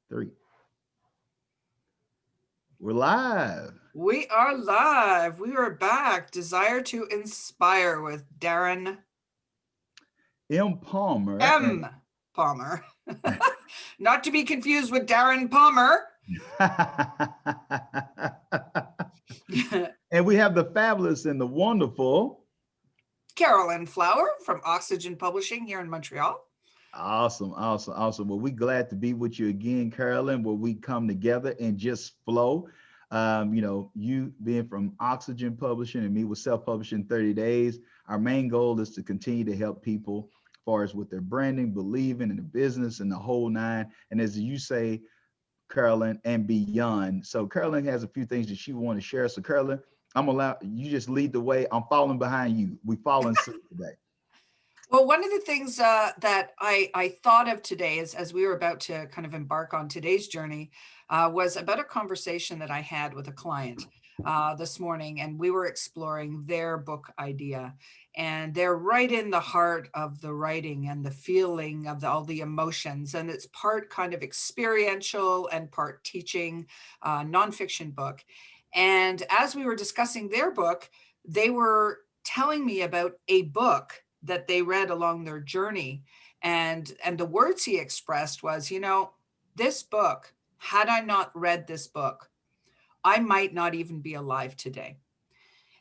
Three. We're live. We are live. We are back. Desire to Inspire with Darren M. Palmer and M. Palmer. Not to be confused with Darren Palmer. and we have the fabulous and the wonderful. Carolyn Flower from Oxygen Publishing here in Montreal. Awesome, awesome, awesome. Well, we glad to be with you again, Carolyn, where we come together and just flow. You being from Oxygen Publishing and me with self-publishing 30 days. Our main goal is to continue to help people as far as with their branding, believing in the business and the whole nine. And as you say, Carolyn, and beyond. So Carolyn has a few things that she want to share. So Carolyn, I'm allow you just lead the way. I'm following behind you. We following suit today. Well, one of the things that I thought of today as we were about to kind of embark on today's journey was about a conversation that I had with a client this morning, and we were exploring their book idea. And they're right in the heart of the writing and the feeling of all the emotions. And it's part kind of experiential and part teaching nonfiction book. And as we were discussing their book, they were telling me about a book that they read along their journey, and the words he expressed was, this book, had I not read this book, I might not even be alive today.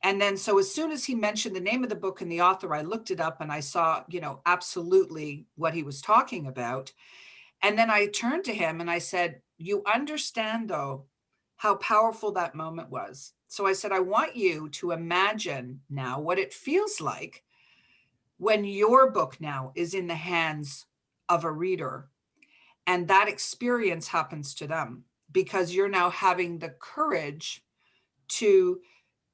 And then so as soon as he mentioned the name of the book and the author, I looked it up and I saw, absolutely what he was talking about. And then I turned to him and I said, you understand though how powerful that moment was. So I said, I want you to imagine now what it feels like when your book now is in the hands of a reader and that experience happens to them, because you're now having the courage to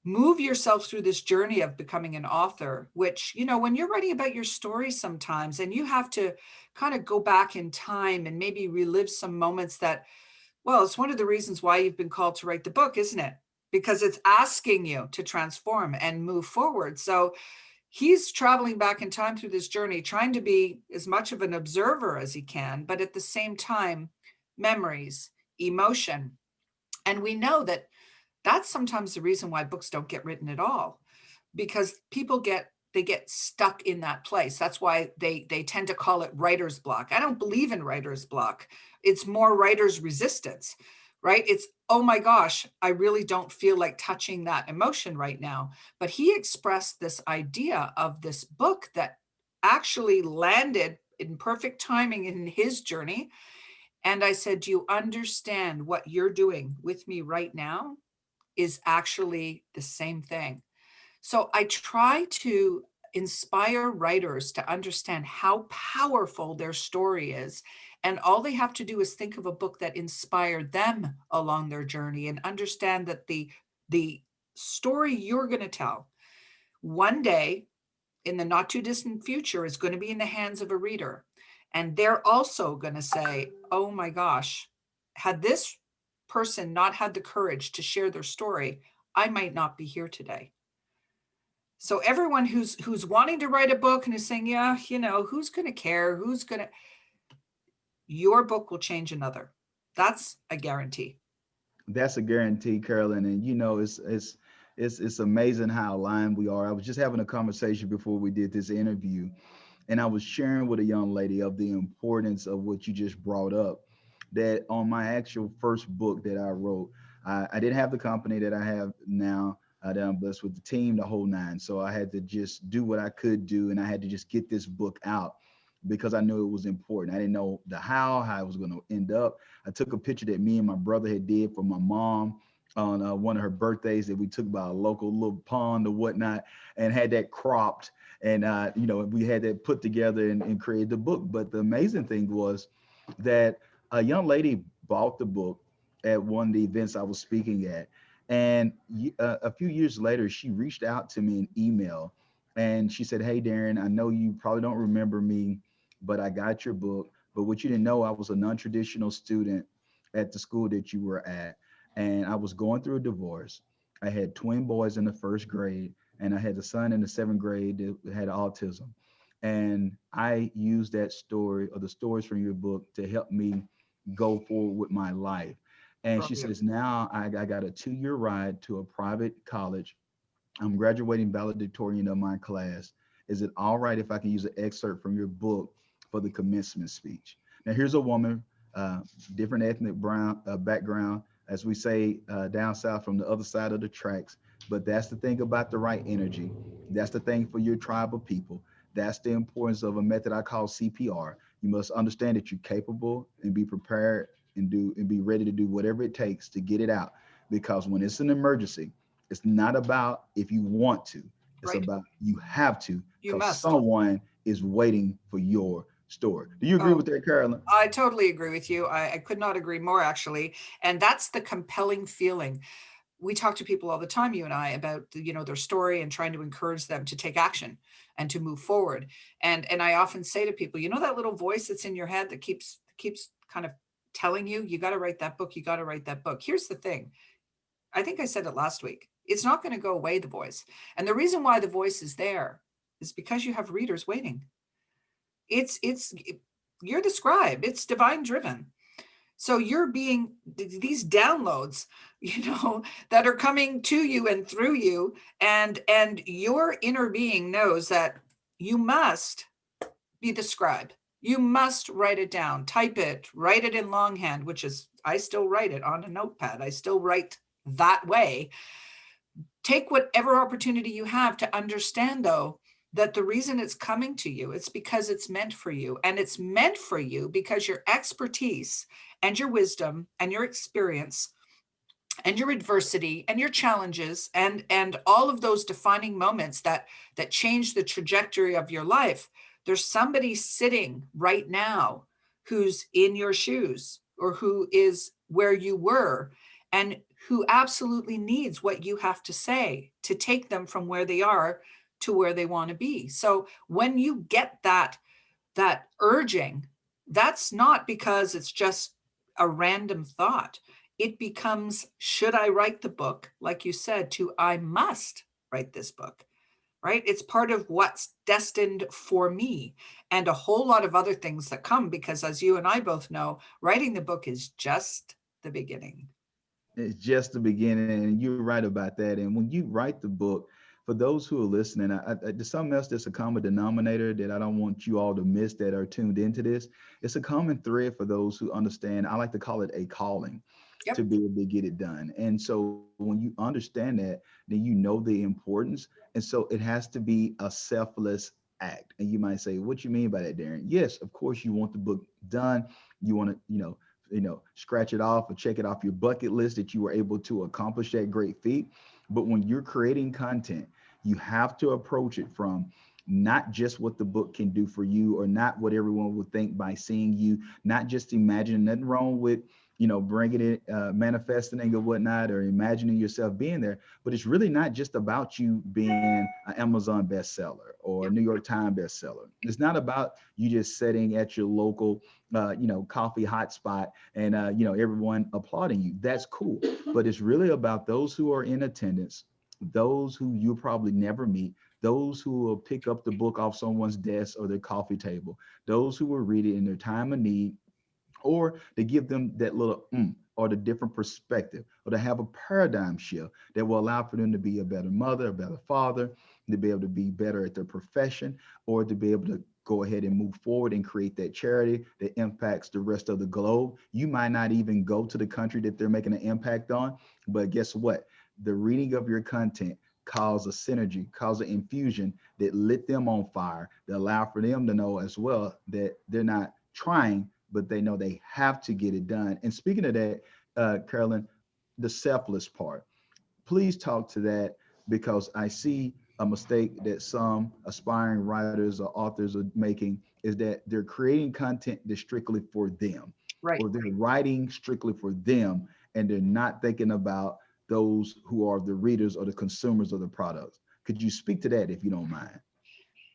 move yourself through this journey of becoming an author, which, when you're writing about your story sometimes and you have to kind of go back in time and maybe relive some moments that, well, it's one of the reasons why you've been called to write the book, isn't it? Because it's asking you to transform and move forward. So he's traveling back in time through this journey, trying to be as much of an observer as he can, but at the same time, memories, emotion. And we know that that's sometimes the reason why books don't get written at all, because people get stuck in that place. That's why they tend to call it writer's block. I don't believe in writer's block. It's more writer's resistance, right? It's, oh my gosh, I really don't feel like touching that emotion right now. But he expressed this idea of this book that actually landed in perfect timing in his journey. And I said, do you understand what you're doing with me right now is actually the same thing? So I try to inspire writers to understand how powerful their story is. And all they have to do is think of a book that inspired them along their journey and understand that the story you're going to tell one day in the not too distant future is going to be in the hands of a reader. And they're also going to say, oh my gosh, had this person not had the courage to share their story, I might not be here today. So everyone who's wanting to write a book and is saying, yeah, who's going to care? Your book will change another. That's a guarantee. That's a guarantee, Carolyn. And it's amazing how aligned we are. I was just having a conversation before we did this interview, and I was sharing with a young lady of the importance of what you just brought up. That on my actual first book that I wrote, I didn't have the company that I have now. That I'm blessed with the team, the whole nine. So I had to just do what I could do, and I had to just get this book out because I knew it was important. I didn't know the how it was going to end up. I took a picture that me and my brother had did for my mom on one of her birthdays that we took by a local little pond or whatnot, and had that cropped, and we had that put together and created the book. But the amazing thing was that a young lady bought the book at one of the events I was speaking at, and a few years later, she reached out to me in email, and she said, "Hey, Darren, I know you probably don't remember me, but I got your book. But what you didn't know, I was a non-traditional student at the school that you were at, and I was going through a divorce. I had twin boys in the first grade, and I had a son in the seventh grade that had autism. And I used that story or the stories from your book to help me go forward with my life. And she Brilliant. says, now I got a 2-year ride to a private college. I'm graduating valedictorian of my class. Is it all right if I can use an excerpt from your book for the commencement speech? Now, here's a woman, uh, different ethnic brown background, as we say down south, from the other side of the tracks. But that's the thing about the right energy. That's the thing for your tribe of people. That's the importance of a method I call CPR. You must understand that you're capable and be prepared and be ready to do whatever it takes to get it out. Because when it's an emergency, it's not about if you want to. It's Right. about you have to, You because must. someone is waiting for your story. Do you agree Oh, with that, Carolyn? I totally agree with you. I could not agree more, actually. And that's the compelling feeling. We talk to people all the time, you and I, about their story and trying to encourage them to take action and to move forward. And I often say to people, that little voice that's in your head that keeps kind of telling you, you got to write that book, you got to write that book. Here's the thing. I think I said it last week. It's not going to go away, the voice. And the reason why the voice is there is because you have readers waiting. It's you're the scribe. It's divine driven. So you're being these downloads, that are coming to you and through you, and your inner being knows that you must be the scribe. You must write it down, type it, write it in longhand, which is, I still write it on a notepad. I still write that way. Take whatever opportunity you have to understand, though, that the reason it's coming to you, it's because it's meant for you. And it's meant for you because your expertise and your wisdom and your experience and your adversity and your challenges and all of those defining moments that change the trajectory of your life. There's somebody sitting right now who's in your shoes or who is where you were and who absolutely needs what you have to say to take them from where they are to where they want to be. So when you get that urging, that's not because it's just a random thought. It becomes, should I write the book? Like you said, to I must write this book, right? It's part of what's destined for me and a whole lot of other things that come, because as you and I both know, writing the book is just the beginning. It's just the beginning, and you're right about that. And when you write the book, for those who are listening, there's something else that's a common denominator that I don't want you all to miss that are tuned into this. It's a common thread for those who understand. I like to call it a calling to Yep. be able to get it done. And so when you understand that, then you know the importance. And so it has to be a selfless act. And you might say, what you mean by that, Darren? Yes, of course you want the book done. You want to, scratch it off or check it off your bucket list that you were able to accomplish that great feat. But when you're creating content, you have to approach it from not just what the book can do for you or not what everyone would think by seeing you, not just imagining. Nothing wrong with bringing it, manifesting or whatnot, or imagining yourself being there. But it's really not just about you being an Amazon bestseller or a Yep. New York Times bestseller. It's not about you just sitting at your local, coffee hotspot and everyone applauding you. That's cool, but it's really about those who are in attendance, those who you'll probably never meet, those who will pick up the book off someone's desk or their coffee table, those who will read it in their time of need, or to give them that little or the different perspective, or to have a paradigm shift that will allow for them to be a better mother, a better father, to be able to be better at their profession, or to be able to go ahead and move forward and create that charity that impacts the rest of the globe. You might not even go to the country that they're making an impact on, but guess what? The reading of your content cause a synergy, cause an infusion that lit them on fire, that allow for them to know as well that they're not trying, but they know they have to get it done. And speaking of that, Carolyn, the selfless part, please talk to that, because I see a mistake that some aspiring writers or authors are making, is that they're creating content that's strictly for them, Right. or they're writing strictly for them, and they're not thinking about those who are the readers or the consumers of the products. Could you speak to that if you don't mind?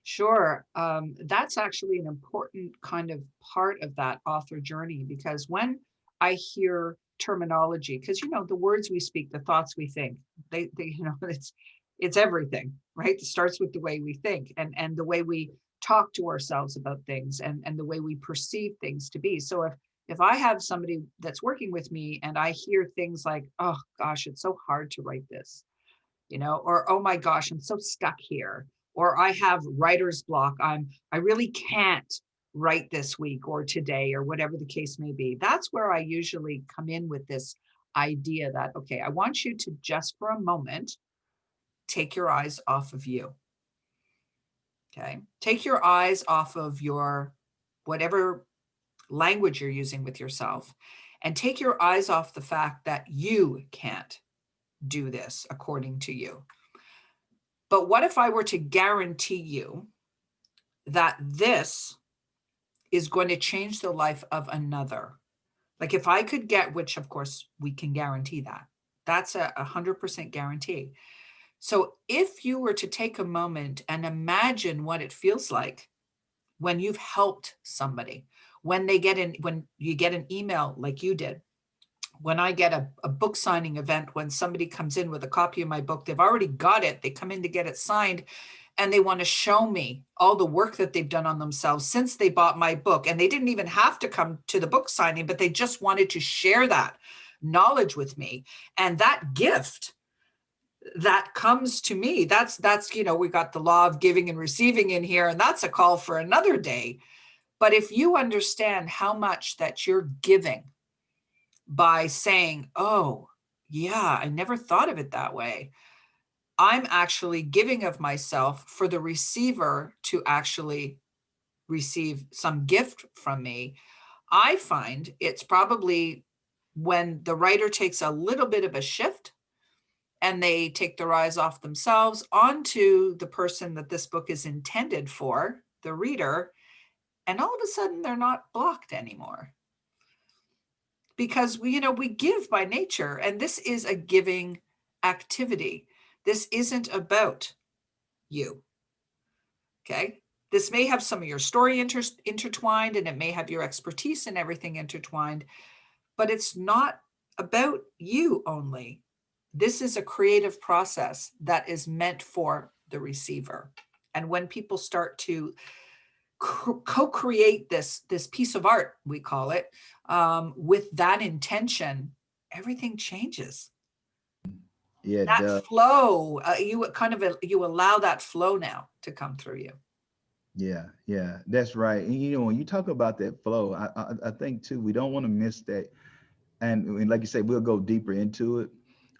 Sure. That's actually an important kind of part of that author journey, because when I hear terminology, because the words we speak, the thoughts we think, they it's everything, right? It starts with the way we think and the way we talk to ourselves about things and the way we perceive things to be. So If I have somebody that's working with me and I hear things like, oh gosh, it's so hard to write this, or oh my gosh, I'm so stuck here, or I have writer's block. I really can't write this week or today or whatever the case may be. That's where I usually come in with this idea that, okay, I want you to just for a moment take your eyes off of you. Okay. Take your eyes off of your whatever language you're using with yourself and take your eyes off the fact that you can't do this according to you. But what if I were to guarantee you that this is going to change the life of another? Like if I could get, which of course we can guarantee that, that's a 100% guarantee. So if you were to take a moment and imagine what it feels like when you've helped somebody, when you get an email like you did, when I get a book signing event, when somebody comes in with a copy of my book, they've already got it. They come in to get it signed and they want to show me all the work that they've done on themselves since they bought my book. And they didn't even have to come to the book signing, but they just wanted to share that knowledge with me. And that gift that comes to me, that's, we got the law of giving and receiving in here, and that's a call for another day. But if you understand how much that you're giving by saying, oh, yeah, I never thought of it that way. I'm actually giving of myself for the receiver to actually receive some gift from me. I find it's probably when the writer takes a little bit of a shift and they take their eyes off themselves onto the person that this book is intended for, the reader, and all of a sudden they're not blocked anymore. Because we give by nature, and this is a giving activity. This isn't about you. Okay. This may have some of your story intertwined, and it may have your expertise and everything intertwined, but it's not about you only. This is a creative process that is meant for the receiver. And when people start to co-create this piece of art, we call it, with that intention, everything changes. Yeah, That duh. flow, you allow that flow now to come through you. Yeah, yeah, that's right. And when you talk about that flow, I think too, we don't want to miss that. And like you say, we'll go deeper into it.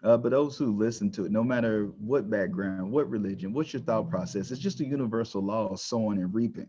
But those who listen to it, no matter what background, what religion, what's your thought process, it's just a universal law of sowing and reaping.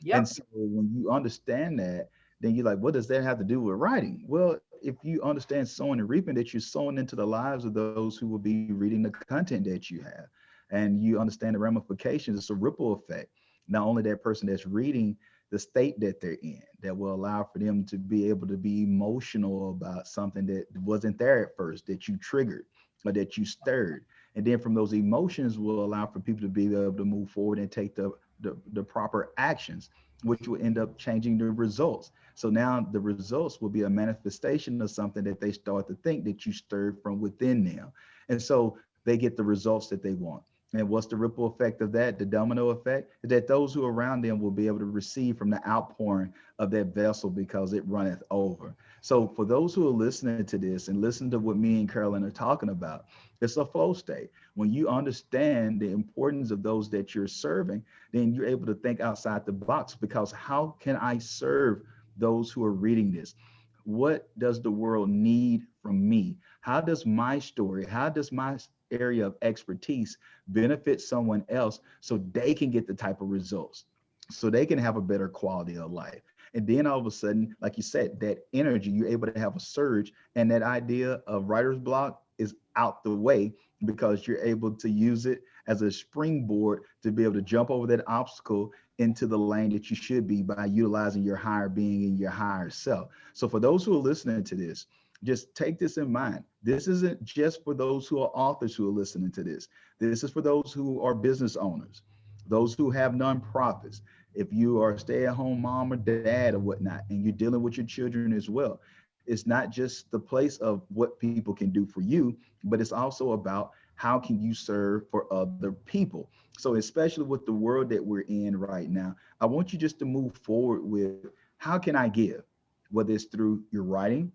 And Yep. so when you understand that, then you're like, what does that have to do with writing? Well, if you understand sowing and reaping, that you're sowing into the lives of those who will be reading the content that you have, and you understand the ramifications, it's a ripple effect. Not only that person that's reading, the state that they're in, that will allow for them to be able to be emotional about something that wasn't there at first, that you triggered or that you stirred. And then from those emotions will allow for people to be able to move forward and take the proper actions, which will end up changing the results. So now the results will be a manifestation of something that they start to think that you stirred from within them. And so they get the results that they want. And what's the ripple effect of that? The domino effect is that those who are around them will be able to receive from the outpouring of that vessel because it runneth over. So for those who are listening to this and listen to what me and Carolyn are talking about, it's a flow state. When you understand the importance of those that you're serving, then you're able to think outside the box, because how can I serve those who are reading this? What does the world need from me? How does my story, how does my area of expertise benefit someone else so they can get the type of results, so they can have a better quality of life? And then all of a sudden, like you said, that energy, you're able to have a surge, and that idea of writer's block is out the way, because you're able to use it as a springboard to be able to jump over that obstacle into the lane that you should be by utilizing your higher being and your higher self. So for those who are listening to this, just take this in mind. This isn't just for those who are authors who are listening to this. This is for those who are business owners, those who have nonprofits. If you are a stay-at-home mom or dad or whatnot, and you're dealing with your children as well, it's not just the place of what people can do for you, but it's also about how can you serve for other people. So especially with the world that we're in right now, I want you just to move forward with, how can I give? whether it's through your writing,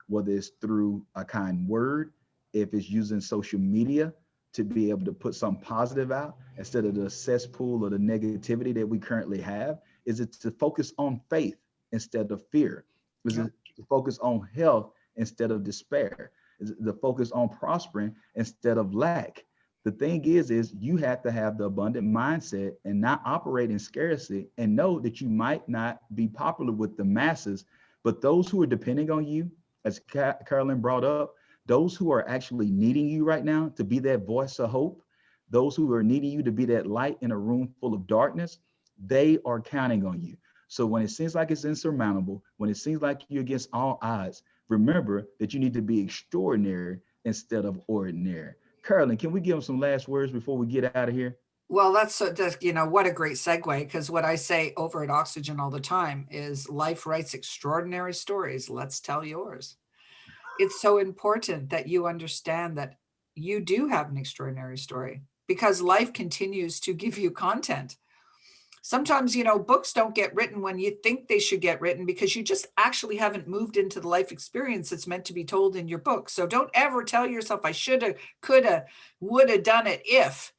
whether it's through a kind word, if it's using social media to be able to put something positive out instead of the cesspool or the negativity that we currently have? Is it to focus on faith instead of fear? Is Yep. it to focus on health instead of despair? Is it to focus on prospering instead of lack? The thing is you have to have the abundant mindset and not operate in scarcity and know that you might not be popular with the masses, but those who are depending on you, as Carolyn brought up, those who are actually needing you right now to be that voice of hope, those who are needing you to be that light in a room full of darkness, they are counting on you. So when it seems like it's insurmountable, when it seems like you're against all odds, remember that you need to be extraordinary instead of ordinary. Carolyn, can we give them some last words before we get out of here? Well, what a great segue, because what I say over at Oxygen all the time is life writes extraordinary stories. Let's tell yours. It's so important that you understand that you do have an extraordinary story because life continues to give you content. Sometimes, books don't get written when you think they should get written because you just actually haven't moved into the life experience that's meant to be told in your book. So don't ever tell yourself, I shoulda, coulda, woulda done it if.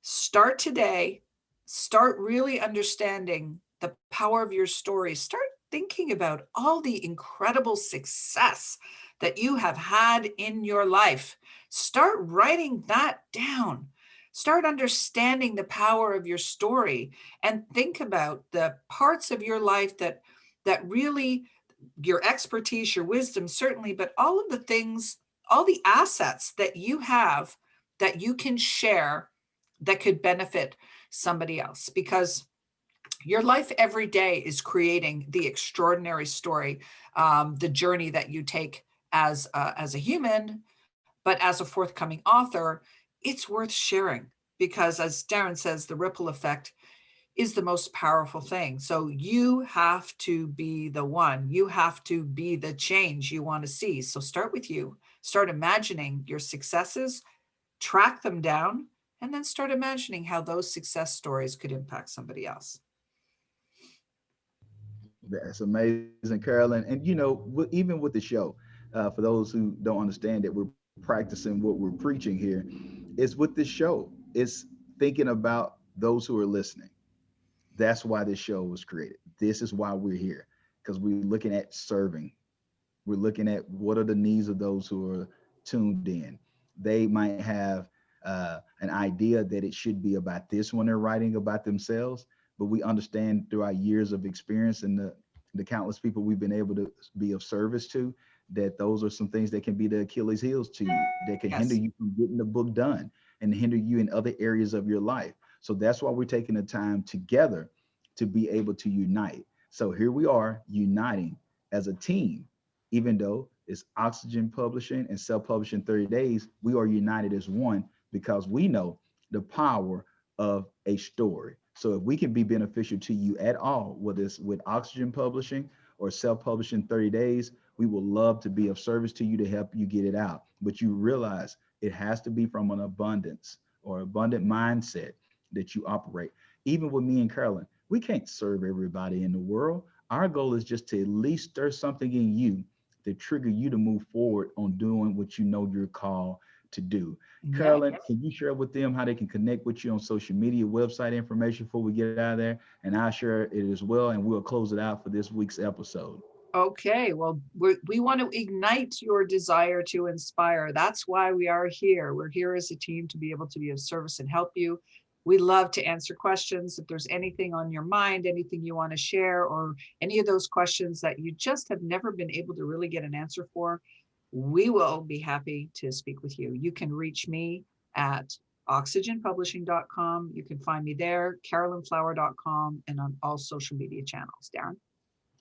Start today. Start really understanding the power of your story. Start thinking about all the incredible success that you have had in your life. Start writing that down. Start understanding the power of your story and think about the parts of your life that really your expertise, your wisdom, certainly, but all of the things, all the assets that you have that you can share that could benefit somebody else, because your life every day is creating the extraordinary story, the journey that you take as a human, but as a forthcoming author, it's worth sharing because, as Darren says, the ripple effect is the most powerful thing. So you have to be the one, you have to be the change you want to see. So start with you, start imagining your successes, track them down, and then start imagining how those success stories could impact somebody else. That's amazing, Carolyn. And even with the show, for those who don't understand that we're practicing what we're preaching here, it's with this show. It's thinking about those who are listening. That's why this show was created. This is why we're here, because we're looking at serving. We're looking at what are the needs of those who are tuned in. They might have an idea that it should be about this when they're writing about themselves, but we understand through our years of experience and the countless people we've been able to be of service to, that those are some things that can be the Achilles heels to you, that can hinder Yes. you from getting the book done and hinder you in other areas of your life. So that's why we're taking the time together to be able to unite. So here we are uniting as a team, even though it's Oxygen Publishing and Self Publishing 30 Days, we are united as one because we know the power of a story. So if we can be beneficial to you at all, whether it's with Oxygen Publishing or Self Publishing 30 Days, we will love to be of service to you to help you get it out. But you realize it has to be from an abundance or abundant mindset that you operate. Even with me and Carolyn, we can't serve everybody in the world. Our goal is just to at least stir something in you to trigger you to move forward on doing what you know you're called to do. Yeah. Carolyn, can you share with them how they can connect with you on social media, website information before we get out of there? And I'll share it as well, and we'll close it out for this week's episode. Okay. Well, we want to ignite your desire to inspire. That's why we are here. We're here as a team to be able to be of service and help you. We love to answer questions. If there's anything on your mind, anything you want to share, or any of those questions that you just have never been able to really get an answer for, we will be happy to speak with you. You can reach me at oxygenpublishing.com. You can find me there, carolynflower.com, and on all social media channels. Darren?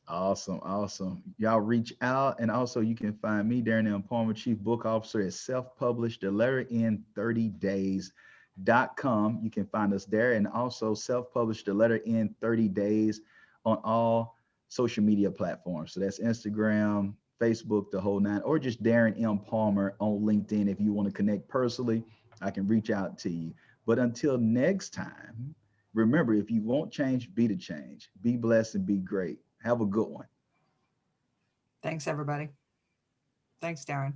Awesome, awesome. Y'all reach out, and also you can find me, Darren M. Palmer, Chief Book Officer at Self Published, the letter in 30 days.com. You can find us there, and also Self Published, the letter in 30 days on all social media platforms. So that's Instagram, Facebook, the whole nine, or just Darren M. Palmer on LinkedIn. If you want to connect personally, I can reach out to you. But until next time, remember, if you won't change, be the change. Be blessed and be great. Have a good one. Thanks, everybody. Thanks, Darren.